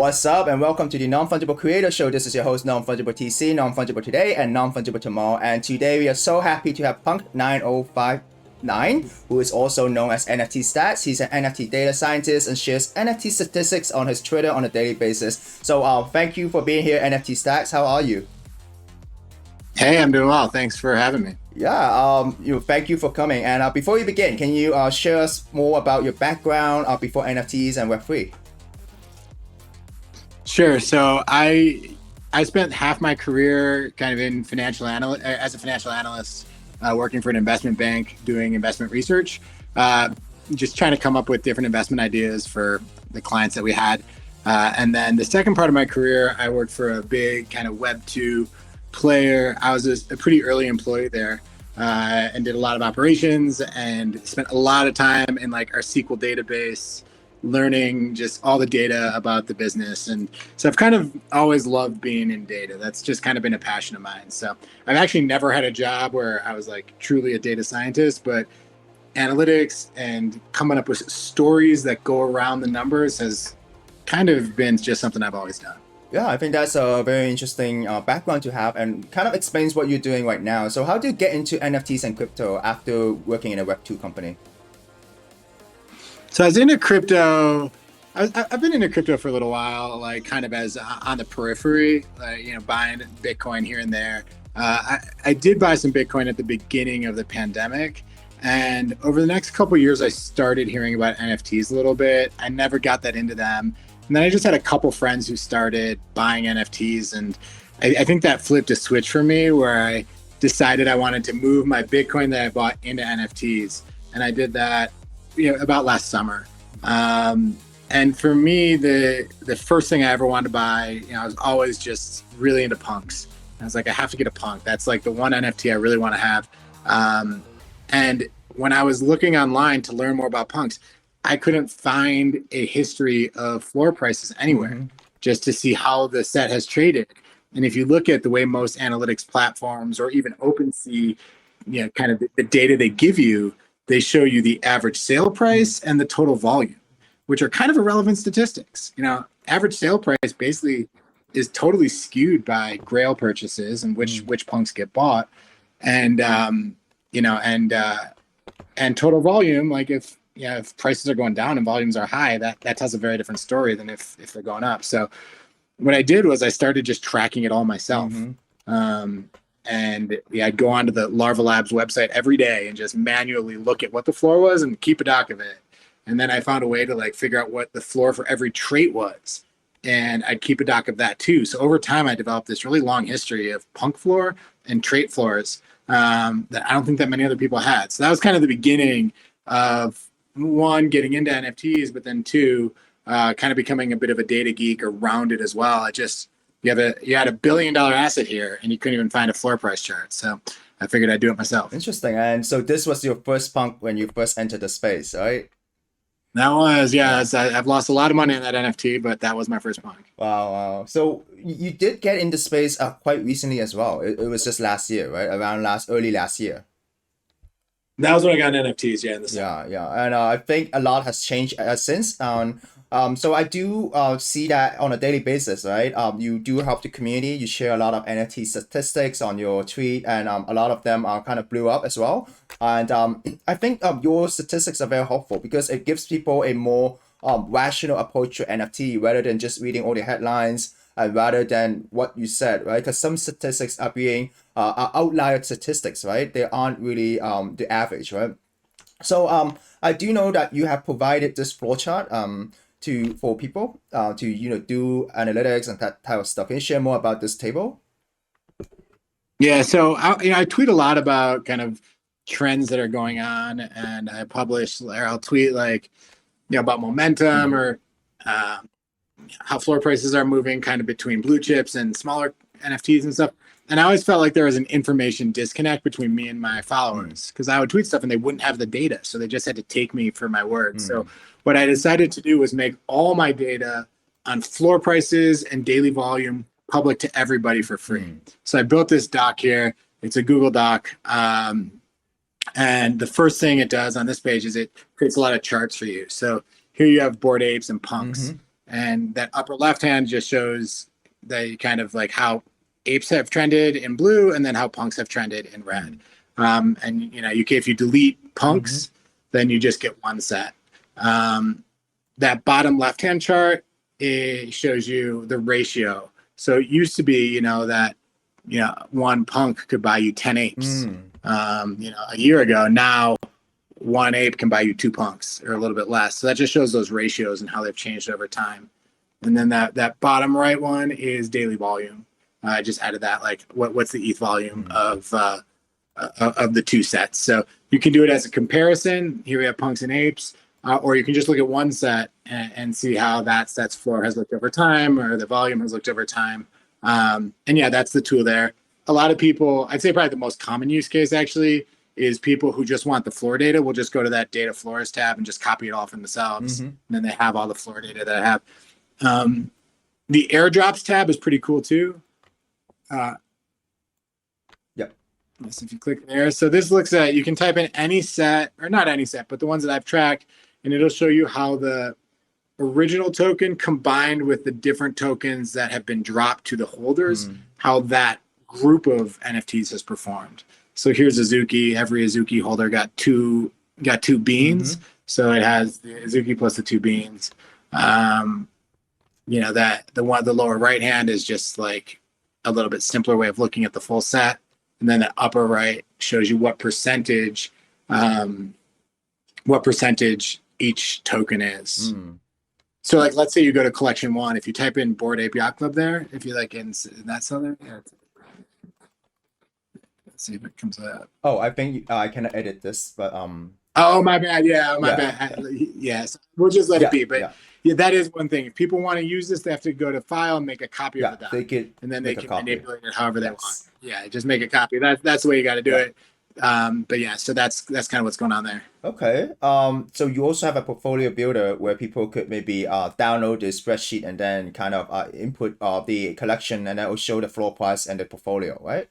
What's up, and welcome to the Non-Fungible Creator Show. This is your host, Non-Fungible TC, Non-Fungible Today, and Non-Fungible Tomorrow. And today we are so happy to have Punk 9059, who is also known as NFT Stats. He's an NFT data scientist and shares NFT statistics on his Twitter on a daily basis. So thank you for being here, NFT Stats. How are you? Hey, I'm doing well. Thanks for having me. Yeah, thank you for coming. And before we begin, can you share us more about your background before NFTs and Web3? Sure. So I spent half my career kind of in as a financial analyst, working for an investment bank, doing investment research, just trying to come up with different investment ideas for the clients that we had. And then the second part of my career, I worked for a big kind of Web2 player. I was a pretty early employee there, and did a lot of operations and spent a lot of time in like our SQL database, learning just all the data about the business. And so I've kind of always loved being in data. That's just kind of been a passion of mine. So I've actually never had a job where I was like truly a data scientist, but analytics and coming up with stories that go around the numbers has kind of been just something I've always done. Yeah, I think that's a very interesting background to have and kind of explains what you're doing right now. So how do you get into NFTs and crypto after working in a Web2 company? So I was into crypto. I've been into crypto for a little while, like kind of as on the periphery, buying Bitcoin here and there. I did buy some Bitcoin at the beginning of the pandemic. And over the next couple of years, I started hearing about NFTs a little bit. I never got that into them. And then I just had a couple friends who started buying NFTs. And I think that flipped a switch for me where I decided I wanted to move my Bitcoin that I bought into NFTs. And I did that about last summer. And for me, the first thing I ever wanted to buy, I was always just really into punks. I was like, I have to get a punk. That's like the one NFT I really want to have. And when I was looking online to learn more about punks, I couldn't find a history of floor prices anywhere, just to see how the set has traded. And if you look at the way most analytics platforms or even OpenSea, kind of the data they give you, they show you the average sale price and the total volume, which are kind of irrelevant statistics. Average sale price basically is totally skewed by grail purchases and which punks get bought. And, and total volume, like if prices are going down and volumes are high, that tells a very different story than if they're going up. So what I did was I started just tracking it all myself. And I'd go onto the Larva Labs website every day and just manually look at what the floor was and keep a doc of it. And then I found a way to like figure out what the floor for every trait was. And I'd keep a doc of that too. So over time, I developed this really long history of punk floor and trait floors that I don't think that many other people had. So that was kind of the beginning of one, getting into NFTs, but then two, kind of becoming a bit of a data geek around it as well. You had a $1 billion asset here and you couldn't even find a floor price chart. So I figured I'd do it myself. Interesting. And so this was your first punk when you first entered the space, right? That was, yeah. I've lost a lot of money on that NFT, but that was my first punk. Wow. So you did get into space quite recently as well. It was just last year, right? Early last year. That was when I got into NFTs, yeah. In the summer. Yeah. And I think a lot has changed since. So I do see that on a daily basis, right? You do help the community. You share a lot of NFT statistics on your tweet, and a lot of them kind of blew up as well. And I think your statistics are very helpful because it gives people a more rational approach to NFT rather than just reading all the headlines and rather than what you said, right? Because some statistics are being outlier statistics, right? They aren't really the average, right? So I do know that you have provided this flow chart for people to do analytics and that type of stuff. Can you share more about this table? Yeah, so I tweet a lot about kind of trends that are going on, and I'll tweet like about momentum or how floor prices are moving kind of between blue chips and smaller NFTs and stuff. And I always felt like there was an information disconnect between me and my followers because I would tweet stuff and they wouldn't have the data. So they just had to take me for my word. So what I decided to do was make all my data on floor prices and daily volume public to everybody for free. So I built this doc here. It's a Google Doc. And the first thing it does on this page is it creates a lot of charts for you. So here you have Bored Apes and punks. And that upper left hand just shows the kind of like how apes have trended in blue, and then how punks have trended in red. And if you delete punks, then you just get one set. That bottom left hand chart, it shows you the ratio. So it used to be, that one punk could buy you 10 apes. A year ago. Now one ape can buy you 2 punks, or a little bit less. So that just shows those ratios and how they've changed over time. And then that bottom right one is daily volume. I just added that, like what's the ETH volume of the 2 sets. So you can do it as a comparison. Here we have punks and apes, or you can just look at one set and see how that set's floor has looked over time, or the volume has looked over time. And yeah, that's the tool there. A lot of people, I'd say probably the most common use case actually is people who just want the floor data will just go to that data floors tab and just copy it all from themselves. And then they have all the floor data that I have. The airdrops tab is pretty cool too. Yep. So if you click there, so this looks at, you can type in any set, or not any set, but the ones that I've tracked, and it'll show you how the original token combined with the different tokens that have been dropped to the holders, how that group of NFTs has performed. So here's Azuki. Every Azuki holder got two beans. So it has the Azuki plus the 2 beans. That the lower right hand is just like a little bit simpler way of looking at the full set. And then the upper right shows you what percentage each token is. So like, let's say you go to collection 1, if you type in Bored Ape Yacht Club there, if you like in that cell there, let's see if it comes up. Oh, I think I cannot edit this, but Oh, my bad. Yeah, my bad. Yes, we'll just let it be. But yeah, that is one thing. If people want to use this, they have to go to File and make a copy of it, and then they can manipulate it however they want. Yeah, just make a copy. That's the way you got to do it. But yeah, so that's kind of what's going on there. Okay. So you also have a portfolio builder where people could maybe download the spreadsheet and then kind of input the collection, and that will show the floor price and the portfolio, right?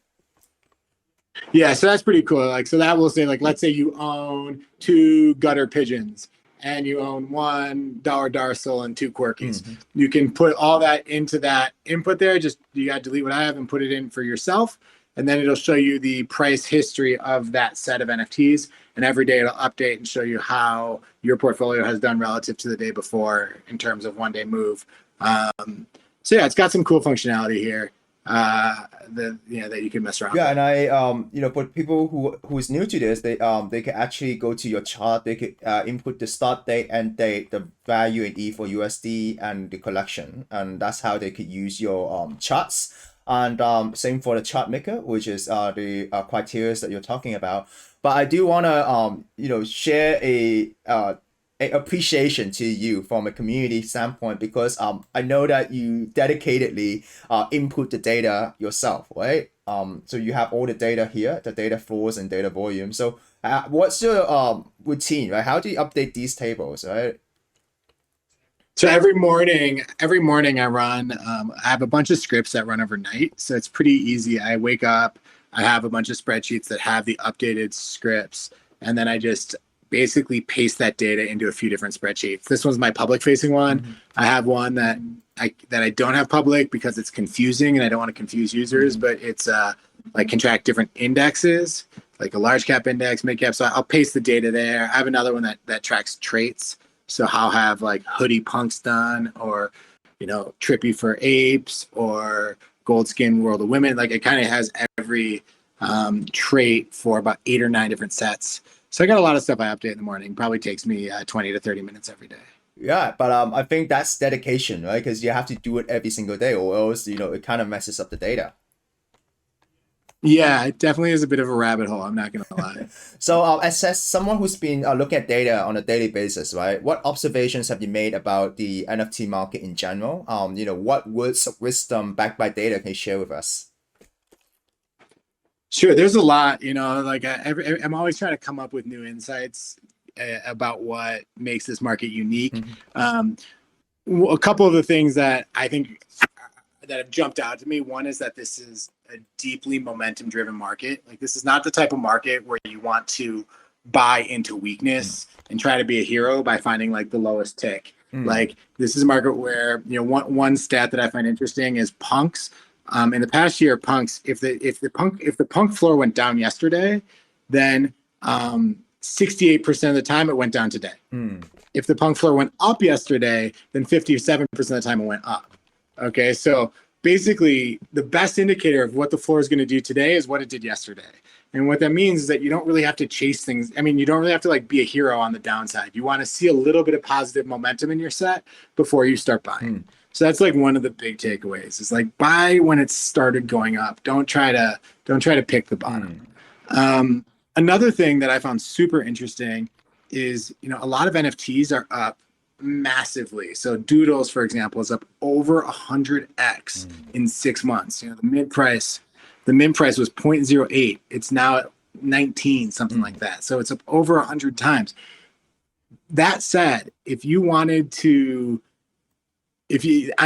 Yeah, so that's pretty cool. Like, so that will say, like, let's say you own 2 gutter pigeons and you own 1 dollar Darcel and 2 quirkies. You can put all that into that input there. Just, you got to delete what I have and put it in for yourself. And then it'll show you the price history of that set of NFTs. And every day it'll update and show you how your portfolio has done relative to the day before in terms of one-day move. So yeah, it's got some cool functionality here that you can mess around with. And I for people who is new to this, they can actually go to your chart. They could input the start date, end date, the value in ETH or USD, and the collection, and that's how they could use your charts. And same for the chart maker, which is the criteria that you're talking about. But I do want to share a appreciation to you from a community standpoint, because I know that you dedicatedly input the data yourself, right? So you have all the data here, the data floors and data volume. So what's your routine, right? How do you update these tables, right? So every morning I run, I have a bunch of scripts that run overnight. So it's pretty easy. I wake up, I have a bunch of spreadsheets that have the updated scripts, and then I just basically paste that data into a few different spreadsheets. This one's my public facing one. I have one that I don't have public because it's confusing and I don't want to confuse users, but it's like can track different indexes, like a large cap index, mid cap. So I'll paste the data there. I have another one that tracks traits. So I'll have like hoodie punks done, or, trippy for apes, or gold skin world of women. Like, it kind of has every trait for about 8 or 9 different sets. So I got a lot of stuff I update in the morning. Probably takes me 20 to 30 minutes every day. Yeah, but I think that's dedication, right? Because you have to do it every single day, or else it kind of messes up the data. Yeah, it definitely is a bit of a rabbit hole. I'm not gonna lie. So, as someone who's been looking at data on a daily basis, right? What observations have you made about the NFT market in general? What words of wisdom backed by data can you share with us? Sure, there's a lot. Like I'm always trying to come up with new insights about what makes this market unique. A couple of the things that I think that have jumped out to me. One is that this is a deeply momentum-driven market. Like, this is not the type of market where you want to buy into weakness and try to be a hero by finding like the lowest tick. Like this is a market where, you know, one stat that I find interesting is punks. In the past year, punks, if the punk floor went down yesterday, then 68% of the time it went down today. If the punk floor went up yesterday, then 57% of the time it went up. Okay, so basically the best indicator of what the floor is going to do today is what it did yesterday. And what that means is that you don't really have to chase things. I mean, you don't really have to like be a hero on the downside. You want to see a little bit of positive momentum in your set before you start buying. So that's like one of the big takeaways is like buy when it's started going up. Don't try to pick the bottom. Another thing that I found super interesting is, you know, a lot of NFTs are up massively. So Doodles, for example, is up over 100x in 6 months. You know, the mint price was 0.08. It's now at 19, something like that. So it's up over 100 times. That said, if you on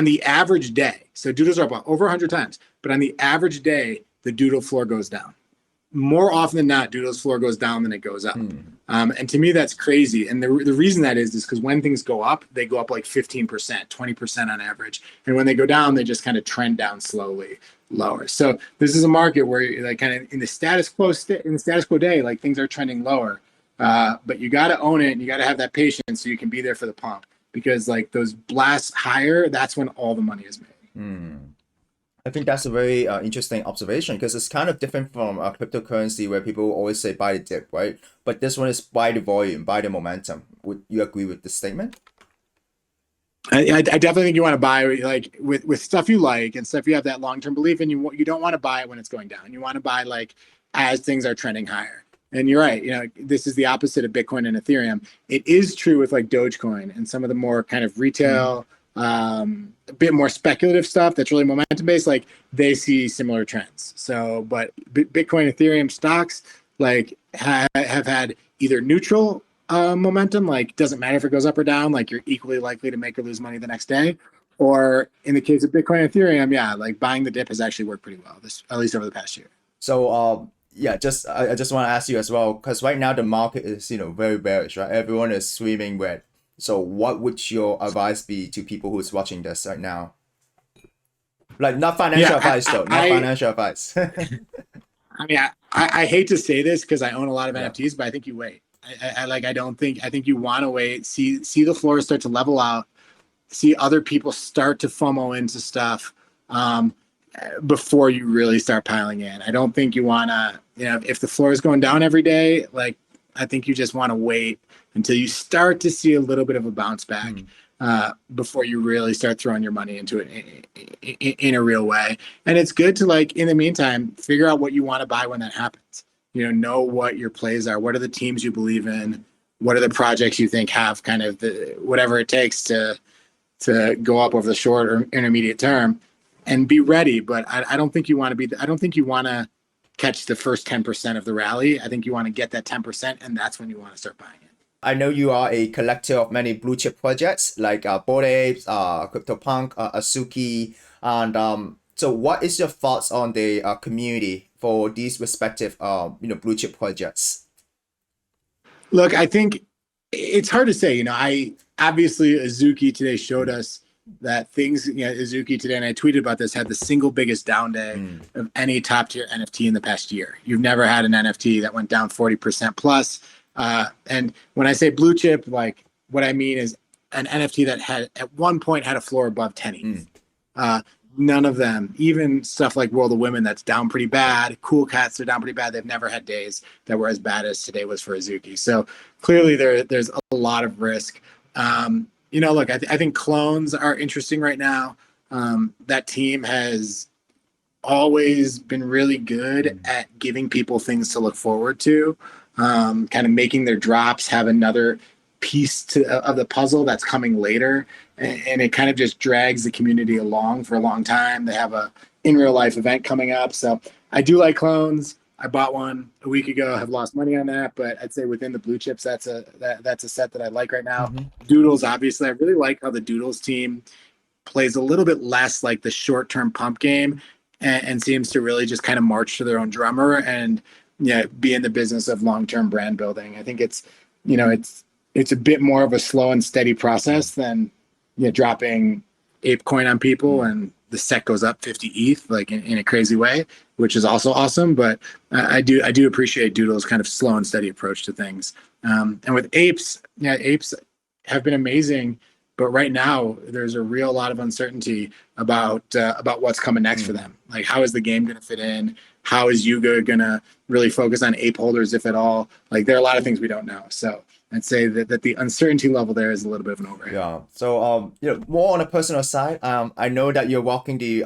the average day, so Doodles are up over 100 times, but on the average day, the Doodle floor goes down. More often than not, Doodle's floor goes down than it goes up. And to me, that's crazy. And the reason that is because when things go up, they go up like 15%, 20% on average. And when they go down, they just kind of trend down slowly lower. So this is a market where like kind of in the status quo day, like things are trending lower. But you got to own it and you got to have that patience so you can be there for the pump, because like those blasts higher, that's when all the money is made. I think that's a very interesting observation, because it's kind of different from cryptocurrency where people always say buy the dip, right? But this one is buy the volume, buy the momentum. Would you agree with this statement? I definitely think you want to buy like with stuff you like and stuff you have that long-term belief in. You don't want to buy it when it's going down. You want to buy like as things are trending higher. And you're right. You know, this is the opposite of Bitcoin and Ethereum. It is true with like Dogecoin and some of the more kind of retail, a bit more speculative stuff that's really momentum based. Like they see similar trends. So, but Bitcoin, Ethereum stocks like have had either neutral momentum, like doesn't matter if it goes up or down, like you're equally likely to make or lose money the next day. Or in the case of Bitcoin and Ethereum, yeah, like buying the dip has actually worked pretty well, at least over the past year. So yeah, I just want to ask you as well, because right now the market is, you know, very bearish, right? Everyone is swimming red. So what would your advice be to people who's watching this right now? Like not financial advice though, not financial advice. I mean, I hate to say this because I own a lot of NFTs, but I think you wait. I think you want to wait, see the floor start to level out, see other people start to FOMO into stuff before you really start piling in. I don't think you want to, you know, if the floor is going down every day, like I think you just want to wait until you start to see a little bit of a bounce back before you really start throwing your money into it in a real way. And it's good to, like, in the meantime, figure out what you want to buy when that happens. You know what your plays are. What are the teams you believe in? What are the projects you think have kind of whatever it takes to go up over the short or intermediate term, and be ready. But I don't think you want to I don't think you want to catch the first 10% of the rally. I think you want to get that 10%, and that's when you want to start buying it. I know you are a collector of many blue chip projects like Bored Apes, CryptoPunk, Azuki, and so what is your thoughts on the community for these respective blue chip projects? Look, I think it's hard to say. I obviously Azuki today showed us that things. Azuki today, and I tweeted about this, had the single biggest down day of any top tier NFT in the past year. You've never had an NFT that went down 40% plus. And when I say blue chip, like what I mean is an NFT that had at one point had a floor above 10 ETH. None of them, even stuff like World of Women that's down pretty bad, Cool Cats, they're down pretty bad. They've never had days that were as bad as today was for Azuki. So clearly there's a lot of risk. Look, I think clones are interesting right now. That team has always been really good at giving people things to look forward to, kind of making their drops have another piece of the puzzle that's coming later, and it kind of just drags the community along for a long time. They have a in real life event coming up, so I do like clones. I bought one a week ago. Have lost money on that, but I'd say within the blue chips, that's a set that I like right now. Doodles, obviously, I really like how the Doodles team plays a little bit less like the short term pump game, and seems to really just kind of march to their own drummer and be in the business of long term brand building. I think it's it's a bit more of a slow and steady process than dropping ape coin on people and the SEC goes up 50 ETH like in a crazy way, which is also awesome. But I do appreciate Doodle's kind of slow and steady approach to things. And with apes, apes have been amazing, but right now there's a real lot of uncertainty about what's coming next for them. Like, how is the game going to fit in? How is Yuga going to really focus on ape holders, if at all? Like, there are a lot of things we don't know. So I'd say that the uncertainty level there is a little bit of an overhang. Yeah. So more on a personal side, I know that you're walking the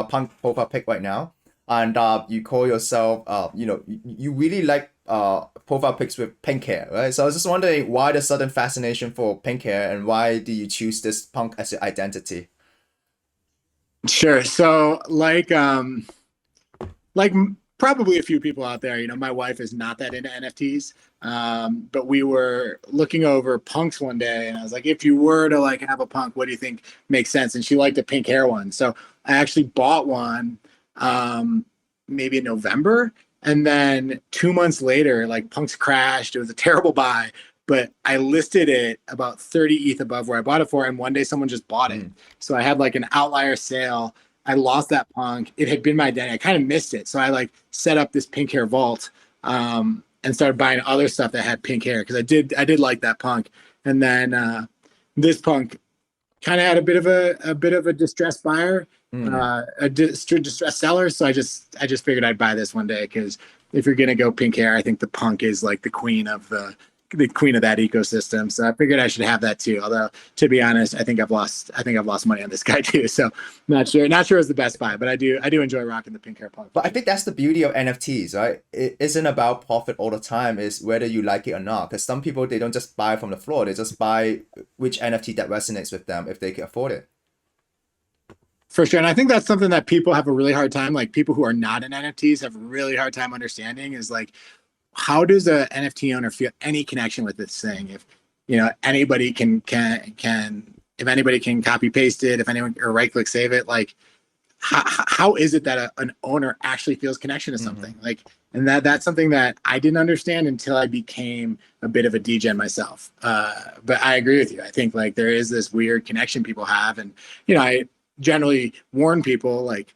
punk profile pic right now, and you call yourself you really like profile pics with pink hair, right? So I was just wondering why the sudden fascination for pink hair, and why do you choose this punk as your identity? Sure. So like probably a few people out there, my wife is not that into NFTs. But we were looking over punks one day and I was like, if you were to like have a punk, what do you think makes sense? And she liked a pink hair one. So I actually bought one maybe in November. And then 2 months later, like punks crashed. It was a terrible buy, but I listed it about 30 ETH above where I bought it for. And one day someone just bought it. So I had like an outlier sale. I lost that punk. It had been my identity. I kind of missed it. So I like set up this pink hair vault and started buying other stuff that had pink hair because I did like that punk. And then this punk kind of had a bit of a distressed buyer, a distressed seller. So I just figured I'd buy this one day because if you're gonna go pink hair, I think the punk is like the queen of that ecosystem. So I figured I should have that too. Although to be honest, I think I've lost money on this guy too. So not sure it's the best buy, but I do enjoy rocking the pink hair punk. But I think that's the beauty of NFTs, right? It isn't about profit all the time. It's whether you like it or not. Because some people, they don't just buy from the floor. They just buy which NFT that resonates with them if they can afford it. For sure. And I think that's something that people have a really hard time, like people who are not in NFTs have a really hard time understanding is like, how does a NFT owner feel any connection with this thing? If anybody can if anybody can copy paste it, if anyone or right click save it, like how is it that an owner actually feels connection to something? Like, and that's something that I didn't understand until I became a bit of a degen myself. But I agree with you. I think like there is this weird connection people have, and I generally warn people like,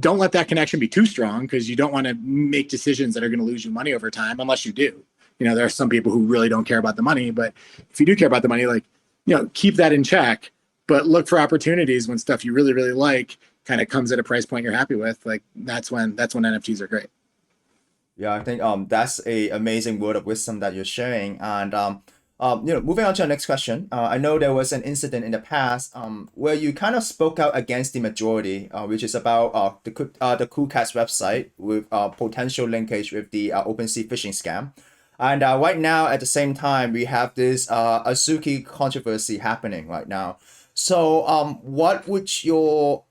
don't let that connection be too strong because you don't want to make decisions that are going to lose you money over time unless you do. There are some people who really don't care about the money, but if you do care about the money, like, keep that in check, but look for opportunities when stuff you really, really like kind of comes at a price point you're happy with. Like that's when NFTs are great. Yeah, I think that's a amazing word of wisdom that you're sharing. And moving on to our next question. I know there was an incident in the past where you kind of spoke out against the majority, which is about the Cool Cats website with potential linkage with the OpenSea phishing scam. And right now, at the same time, we have this Azuki controversy happening right now. So what would your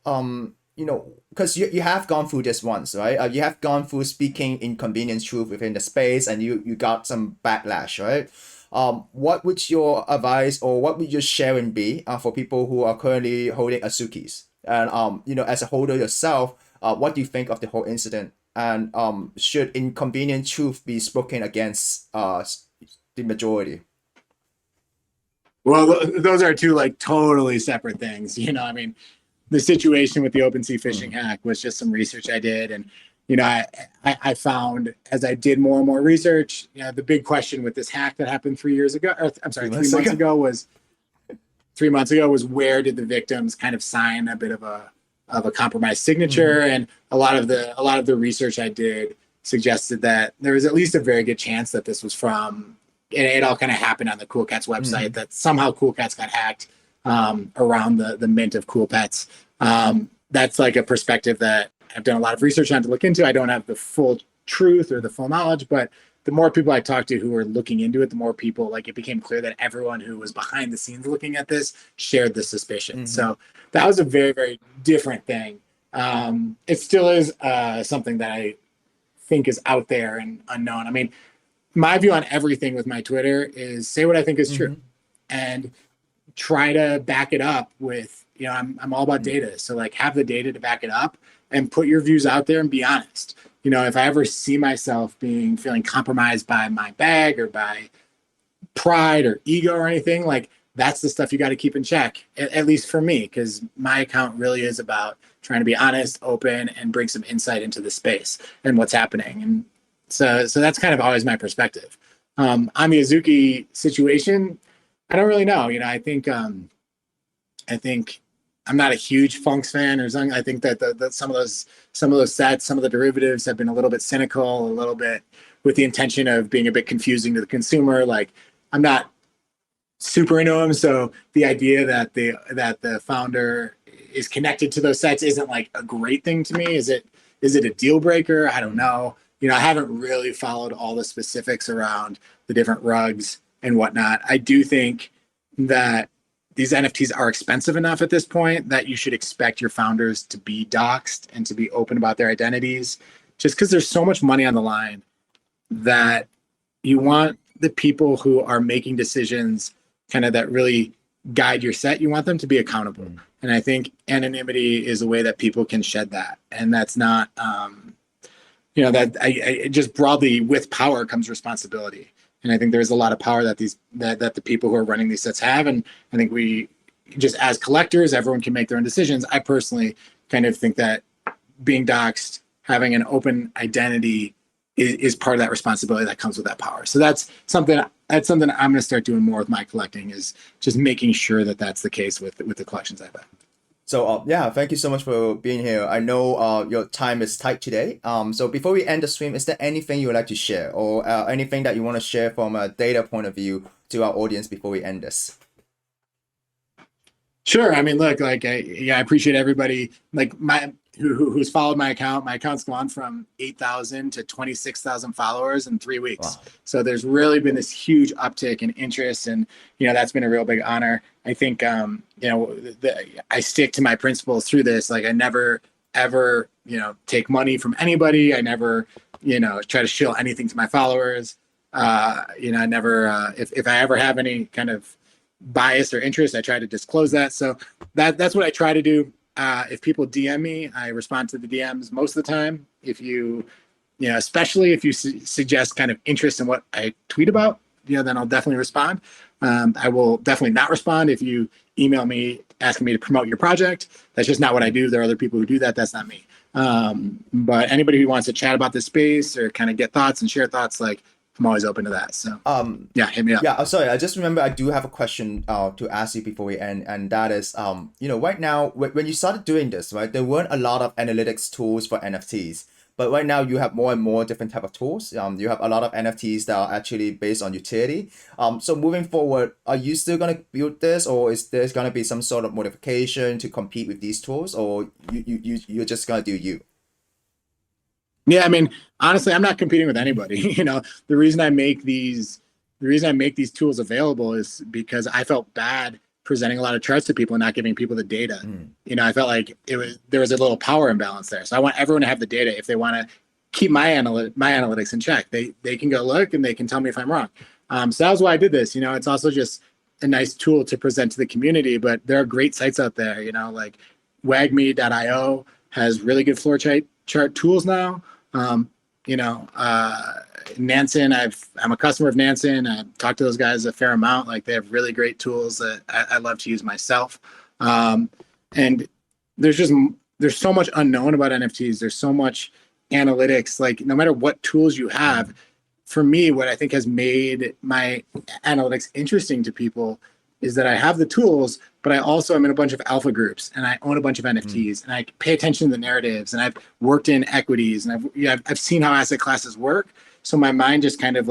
because you have gone through this once, right? You have gone through speaking inconvenient truth within the space, and you got some backlash, right? What would your advice or what would your sharing be for people who are currently holding Azukis? And as a holder yourself, what do you think of the whole incident? And should inconvenient truth be spoken against the majority? Well, those are two like totally separate things. I mean, the situation with the OpenSea phishing hack was just some research I did, and I found as I did more and more research, the big question with this hack that happened 3 years ago, or I'm sorry, 3 months ago was 3 months ago was where did the victims kind of sign a bit of a compromised signature, and a lot of the research I did suggested that there was at least a very good chance that this was from. It all kind of happened on the Cool Cats website that somehow Cool Cats got hacked around the mint of Cool Pets. That's like a perspective that I've done a lot of research on to look into. I don't have the full truth or the full knowledge, but the more people I talked to who were looking into it, the more people, like it became clear that everyone who was behind the scenes looking at this shared the suspicion. So that was a very, very different thing. It still is something that I think is out there and unknown. I mean, my view on everything with my Twitter is say what I think is true and try to back it up with, I'm all about data. So like have the data to back it up and put your views out there and be honest. If I ever see myself feeling compromised by my bag or by pride or ego or anything. Like that's the stuff you got to keep in check, at least for me, because my account really is about trying to be honest, open, and bring some insight into the space and what's happening. And so that's kind of always my perspective. On the Azuki situation, I don't really know. I think I'm not a huge Funks fan or something. I think that some of those sets, some of the derivatives have been a little bit cynical, a little bit with the intention of being a bit confusing to the consumer. Like I'm not super into them, so the idea that the founder is connected to those sets isn't like a great thing to me. Is it a deal breaker? I don't know. I haven't really followed all the specifics around the different rugs and whatnot. I do think that these NFTs are expensive enough at this point that you should expect your founders to be doxxed and to be open about their identities, just because there's so much money on the line that you want the people who are making decisions kind of that really guide your set, you want them to be accountable. And I think anonymity is a way that people can shed that. And that's not, that I just broadly with power comes responsibility. And I think there's a lot of power that the people who are running these sets have. And I think we just as collectors, everyone can make their own decisions. I personally kind of think that being doxxed, having an open identity is part of that responsibility that comes with that power. So that's something I'm going to start doing more with my collecting, is just making sure that that's the case with the collections I've had. So yeah, thank you so much for being here. I know your time is tight today. So before we end the stream, is there anything you would like to share, or anything that you want to share from a data point of view to our audience before we end this? Sure. I mean, look, I appreciate everybody who's followed my account. My account's gone from 8,000 to 26,000 followers in 3 weeks. Wow. So there's really been this huge uptick in interest, and that's been a real big honor. I think I stick to my principles through this. Like I never ever take money from anybody. I never try to shill anything to my followers. I never if I ever have any kind of bias or interest, I try to disclose that. So that's what I try to do. If people DM me, I respond to the DMs most of the time. If especially if you suggest kind of interest in what I tweet about, then I'll definitely respond. I will definitely not respond if you email me asking me to promote your project. That's just not what I do. There are other people who do that. That's not me. But anybody who wants to chat about this space or kind of get thoughts and share thoughts, I'm always open to that. So yeah, hit me up. Yeah, sorry, I just remember I do have a question to ask you before we end, and that is, right now when you started doing this, right, there weren't a lot of analytics tools for NFTs, but right now you have more and more different type of tools. You have a lot of NFTs that are actually based on utility. So moving forward, are you still gonna build this, or is there gonna be some sort of modification to compete with these tools, or you're just gonna do you? Yeah, I mean, honestly, I'm not competing with anybody. The reason I make these tools available is because I felt bad presenting a lot of charts to people and not giving people the data. I felt like there was a little power imbalance there. So I want everyone to have the data. If they want to keep my analytics in check, they can go look and they can tell me if I'm wrong. So that was why I did this. It's also just a nice tool to present to the community. But there are great sites out there. Like wagme.io has really good floor chart tools now. Nansen, I'm a customer of Nansen. I've talked to those guys a fair amount. Like they have really great tools that I love to use myself. And there's so much unknown about NFTs. There's so much analytics. Like no matter what tools you have, for me, what I think has made my analytics interesting to people is that I have the tools, but I also am in a bunch of alpha groups, and I own a bunch of NFTs, and I pay attention to the narratives, and I've worked in equities, and I've seen how asset classes work. So my mind just kind of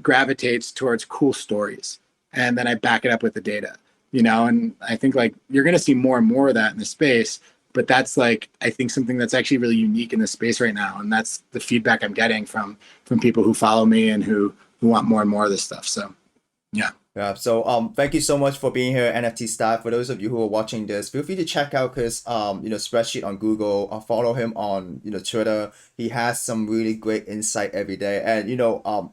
gravitates towards cool stories, and then I back it up with the data, and I think you're going to see more and more of that in the space. But that's I think something that's actually really unique in this space right now, and that's the feedback I'm getting from people who follow me and who want more and more of this stuff. So, yeah. Yeah, so thank you so much for being here, NFT Stat. For those of you who are watching this, feel free to check out his spreadsheet on Google, or follow him on Twitter. He has some really great insight every day, and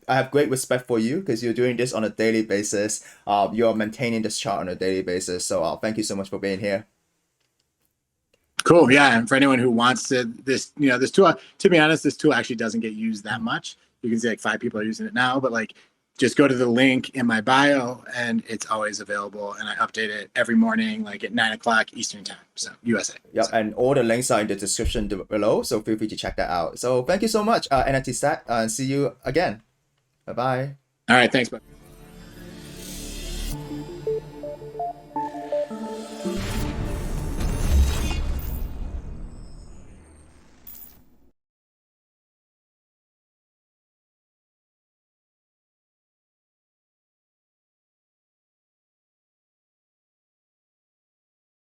I have great respect for you because you're doing this on a daily basis. You're maintaining this chart on a daily basis. So thank you so much for being here. Cool. Yeah, and for anyone who wants this tool, to be honest, this tool actually doesn't get used that much. You can see 5 people are using it now, but just go to the link in my bio, and it's always available. And I update it every morning, like at 9 o'clock Eastern time, so USA. Yep, So. and all the links are in the description below, so feel free to check that out. So thank you so much, NFT Stat, and see you again. Bye bye. All right, thanks, bud.